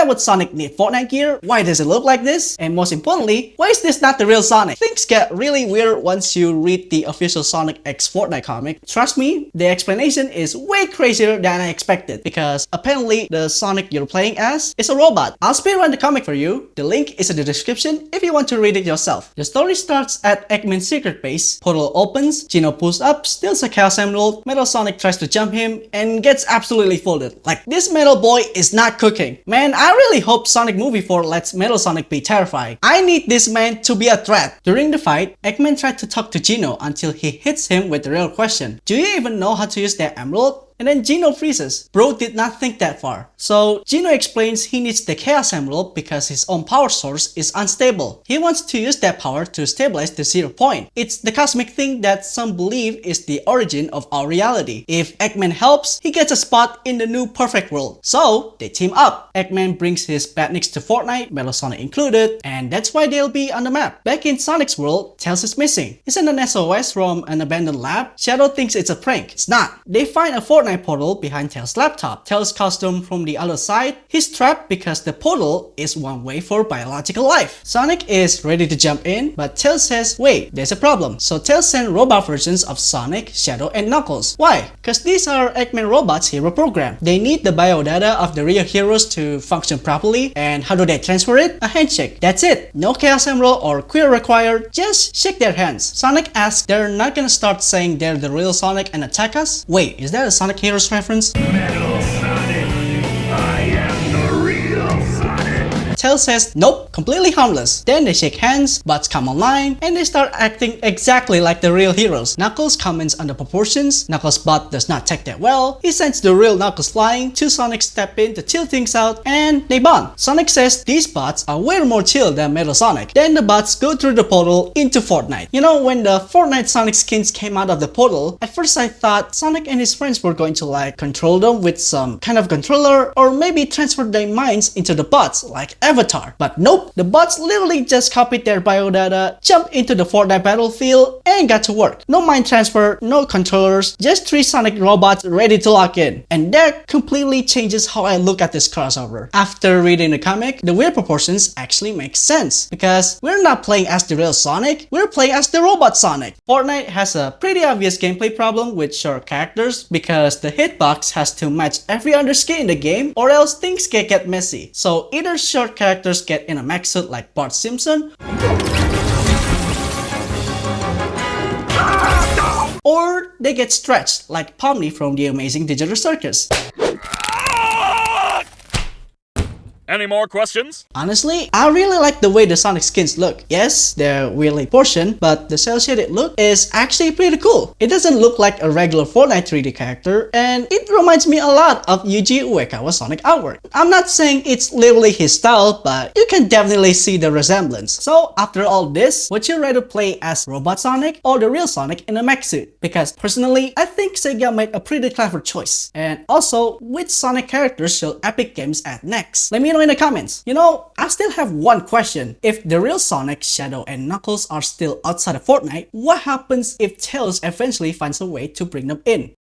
would Sonic need Fortnite gear? Why does it look like this? And most importantly, why is this not the real Sonic? Things get really weird once you read the official Sonic X Fortnite comic. Trust me, the explanation is way crazier than I expected because apparently the Sonic you're playing as is a robot. I'll speedrun the comic for you. The link is in the description if you want to read it yourself. The story starts at Eggman's secret base. Portal opens, Gino pulls up, steals a Chaos Emerald, Metal Sonic tries to jump him, and gets absolutely folded. Like, this metal boy is not cooking. Man, I really hope Sonic Movie 4 lets Metal Sonic be terrifying. I need this man to be a threat. During the fight, Eggman tried to talk to Gino until he hits him with the real question. Do you even know how to use that emerald? And then Gino freezes. Bro did not think that far. So Gino explains he needs the Chaos Emerald because his own power source is unstable. He wants to use that power to stabilize the 0 point. It's the cosmic thing that some believe is the origin of our reality. If Eggman helps, he gets a spot in the new perfect world. So they team up. Eggman brings his badniks to Fortnite, Metal Sonic included, and that's why they'll be on the map. Back in Sonic's world, Tails is missing. He sent an SOS from an abandoned lab. Shadow thinks it's a prank. It's not. They find a Fortnite portal behind Tails' laptop. Tails costume from the other side. He's trapped because the portal is one way for biological life. Sonic is ready to jump in, but Tails says, wait, there's a problem. So Tails sends robot versions of Sonic, Shadow, and Knuckles. Why? Because these are Eggman robots hero program. They need the biodata of the real heroes to function properly. And how do they transfer it? A handshake. That's it. No Chaos Emerald or Queer required. Just shake their hands. Sonic asks, they're not gonna start saying they're the real Sonic and attack us? Wait, is that a Sonic Heroes reference? Metal Sonic, I am the real Sonic. Tails says, nope, completely harmless. Then they shake hands, bots come online, and they start acting exactly like the real heroes. Knuckles comments on the proportions. Knuckles' bot does not take that well. He sends the real Knuckles flying. Two Sonics step in to chill things out, and they bond. Sonic says these bots are way more chill than Metal Sonic. Then the bots go through the portal into Fortnite. You know, when the Fortnite Sonic skins came out of the portal, at first I thought Sonic and his friends were going to like control them with some kind of controller, or maybe transfer their minds into the bots like Avatar. But nope, the bots literally just copied their biodata, jumped into the Fortnite battlefield, and got to work. No mind transfer, no controllers, just 3 Sonic robots ready to lock in. And that completely changes how I look at this crossover. After reading the comic, the weird proportions actually make sense. Because we're not playing as the real Sonic, we're playing as the robot Sonic. Fortnite has a pretty obvious gameplay problem with short characters because the hitbox has to match every other skin in the game or else things can get messy. So either short characters get in a mech suit like Bart Simpson, or they get stretched like Pomni from The Amazing Digital Circus. Any more questions? Honestly, I really like the way the Sonic skins look. Yes, they're weirdly portioned, but the cel-shaded look is actually pretty cool. It doesn't look like a regular Fortnite 3D character, and it reminds me a lot of Yuji Uekawa's Sonic artwork. I'm not saying it's literally his style, but you can definitely see the resemblance. So after all this, would you rather play as Robot Sonic or the real Sonic in a mech suit? Because personally, I think Sega made a pretty clever choice. And also, which Sonic characters should Epic Games add next? Let me know in the comments. You know, I still have one question. If the real Sonic, Shadow, and Knuckles are still outside of Fortnite, what happens if Tails eventually finds a way to bring them in?